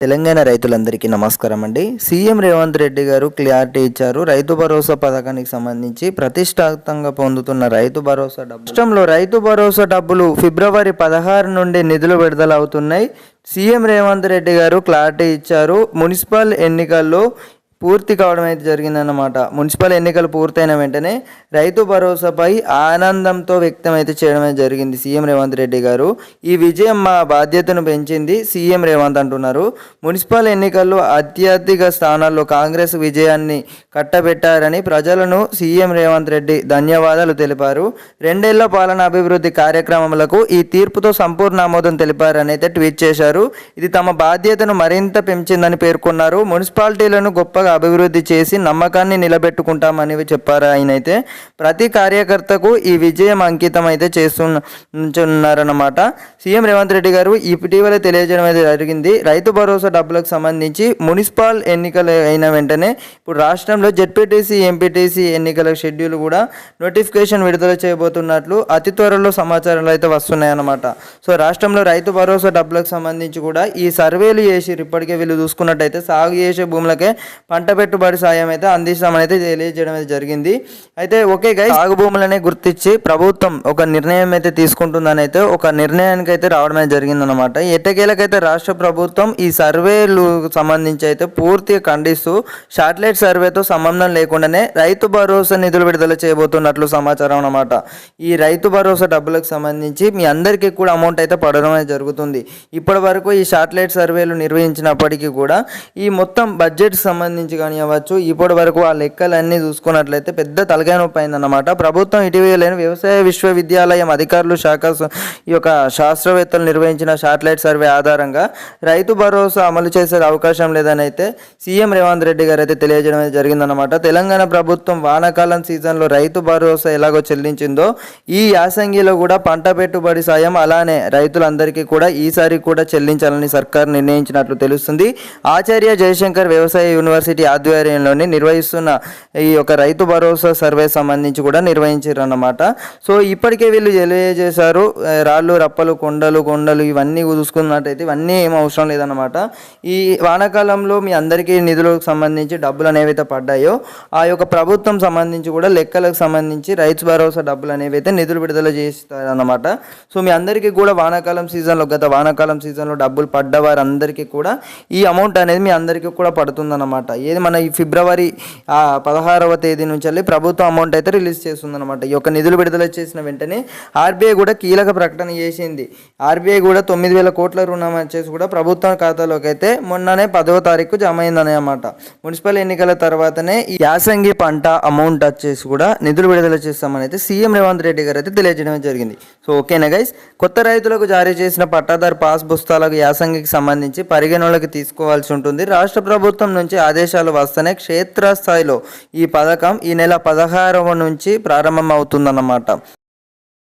తెలంగాణ రైతులందరికీ నమస్కారం అండి. సీఎం రేవంత్ రెడ్డి గారు క్లారిటీ ఇచ్చారు. రైతు భరోసా పథకానికి సంబంధించి ప్రతిష్టాత్మకంగా పొందుతున్న రైతు భరోసా డబ్బులు రాష్ట్రంలో రైతు భరోసా డబ్బులు ఫిబ్రవరి 16 నుండి నిధులు విడుదల అవుతున్నాయి. సీఎం రేవంత్ రెడ్డి గారు క్లారిటీ ఇచ్చారు. మున్సిపల్ ఎన్నికల్లో పూర్తి కావడం అయితే జరిగిందన్నమాట. మున్సిపల్ ఎన్నికలు పూర్తయిన వెంటనే రైతు భరోసాపై ఆనందంతో వ్యక్తం అయితే చేయడం జరిగింది సీఎం రేవంత్ రెడ్డి గారు. ఈ విజయం మా బాధ్యతను పెంచింది సీఎం రేవంత్ అంటున్నారు. మున్సిపల్ ఎన్నికల్లో అత్యధిక స్థానాల్లో కాంగ్రెస్ విజయాన్ని కట్టబెట్టారని ప్రజలను సీఎం రేవంత్ రెడ్డి ధన్యవాదాలు తెలిపారు. 2 ఏళ్ల పాలన అభివృద్ధి కార్యక్రమాలకు ఈ తీర్పుతో సంపూర్ణ ఆమోదం తెలిపారని అయితే ట్వీట్ చేశారు. ఇది తమ బాధ్యతను మరింత పెంచిందని పేర్కొన్నారు. మున్సిపాలిటీలను గొప్పగా అభివృద్ధి చేసి నమ్మకాన్ని నిలబెట్టుకుంటామని చెప్పారు. ఆయన అయితే ప్రతి కార్యకర్తకు ఈ విజయం అంకితం అయితే చేస్తున్నారన్నమాట. సీఎం రేవంత్ రెడ్డి గారు ఇటీవల తెలియజేయడం అయితే జరిగింది. రైతు భరోసా డబ్బులకు సంబంధించి మున్సిపల్ ఎన్నికలు అయిన వెంటనే ఇప్పుడు రాష్ట్రంలో జెడ్పీటీసీ ఎంపీటీసీ ఎన్నికల షెడ్యూల్ కూడా నోటిఫికేషన్ విడుదల చేయబోతున్నట్లు అతి త్వరలో సమాచారాలు అయితే వస్తున్నాయన్నమాట. సో రాష్ట్రంలో రైతు భరోసా డబ్బులకు సంబంధించి కూడా ఈ సర్వేలు చేసి ఇప్పటికే వీళ్ళు చూసుకున్నట్టయితే సాగు చేసే భూములకే పంట పెట్టుబడి సాయం అయితే అందిస్తామని అయితే తెలియజేయడం అయితే జరిగింది. అయితే ఓకే గైస్, సాగు భూములనే గుర్తించి ప్రభుత్వం ఒక నిర్ణయం అయితే తీసుకుంటుందని అయితే ఒక నిర్ణయానికి అయితే రావడం అయితే జరిగిందనమాట. ఎట్టకేలకైతే రాష్ట్ర ప్రభుత్వం ఈ సర్వేలు సంబంధించి అయితే పూర్తిగా ఖండిస్తూ శాటిలైట్ సర్వేతో సంబంధం లేకుండానే రైతు భరోసా నిధులు విడుదల చేయబోతున్నట్లు సమాచారం అన్నమాట. ఈ రైతు భరోసా డబ్బులకు సంబంధించి మీ అందరికీ కూడా అమౌంట్ అయితే పడడం అయితే జరుగుతుంది. ఇప్పటి వరకు ఈ శాటిలైట్ సర్వేలు నిర్వహించినప్పటికీ కూడా ఈ మొత్తం బడ్జెట్ సంబంధించి కానీ అవ్వచ్చు ఇప్పటి వరకు ఆ లెక్కలన్నీ చూసుకున్నట్లయితే పెద్ద తలకాయ నొప్పి అయిందన్నమాట. ప్రభుత్వం ఇటీవల వ్యవసాయ విశ్వవిద్యాలయం అధికారులు ఈ యొక్క శాస్త్రవేత్తలు నిర్వహించిన శాటిలైట్ సర్వే ఆధారంగా రైతు భరోసా అమలు చేసే అవకాశం లేదని అయితే సీఎం రేవంత్ రెడ్డి గారు అయితే తెలియజేయడం జరిగిందన్నమాట. తెలంగాణ ప్రభుత్వం వానాకాలం సీజన్లో రైతు భరోసా ఎలాగో చెల్లించిందో ఈ యాసంగిలో కూడా పంట పెట్టుబడి సాయం అలానే రైతులందరికీ కూడా ఈసారి కూడా చెల్లించాలని సర్కార్ నిర్ణయించినట్లు తెలుస్తుంది. ఆచార్య జయశంకర్ వ్యవసాయ యూనివర్సిటీ ఆధ్వర్యంలోని నిర్వహిస్తున్న ఈ యొక్క రైతు భరోసా సర్వే సంబంధించి కూడా నిర్వహించారు అన్నమాట. సో ఇప్పటికే వీళ్ళు తెలియజేశారు. రాళ్ళు రప్పలు కొండలు ఇవన్నీ చూసుకున్నట్టయితే ఇవన్నీ ఏం అవసరం లేదన్నమాట. ఈ వానాకాలంలో మీ అందరికీ నిధులకు సంబంధించి డబ్బులు అనేవైతే పడ్డాయో ఆ యొక్క ప్రభుత్వం సంబంధించి కూడా లెక్కలకు సంబంధించి రైతు భరోసా డబ్బులు అనేవైతే నిధులు విడుదల చేస్తారన్నమాట. సో మీ అందరికీ కూడా గత వానాకాలం సీజన్లో డబ్బులు పడ్డ వారందరికీ కూడా ఈ అమౌంట్ అనేది మీ అందరికీ కూడా పడుతుందన్నమాట. ఏది మన ఈ ఫిబ్రవరి 16వ తేదీ నుంచి వెళ్ళి ప్రభుత్వం అమౌంట్ అయితే రిలీజ్ చేస్తుందన్నమాట. ఈ యొక్క నిధులు విడుదల చేసిన వెంటనే ఆర్బీఐ కూడా కీలక ప్రకటన చేసింది. ఆర్బీఐ కూడా 9,000 కోట్ల రుణం వచ్చేసి కూడా ప్రభుత్వ ఖాతాలోకి అయితే మొన్ననే 10వ తారీఖు జమ అయిందని అన్నమాట. మున్సిపల్ ఎన్నికల తర్వాతనే ఈ యాసంగి పంట అమౌంట్ వచ్చేసి కూడా నిధులు విడుదల చేస్తామని అయితే సీఎం రేవంత్ రెడ్డి గారు అయితే తెలియజేయడం జరిగింది. సో ఓకేనా గైస్, కొత్త రైతులకు జారీ చేసిన పట్టాదారు పాస్ పుస్తకాలకు యాసంగికి సంబంధించి పరిగణలోకి తీసుకోవాల్సి ఉంటుంది. రాష్ట్ర ప్రభుత్వం నుంచి ఆదేశాలు వస్తేనే క్షేత్రస్థాయిలో ఈ పథకం ఈ నెల 16వ నుంచి ప్రారంభం అవుతుందన్నమాట.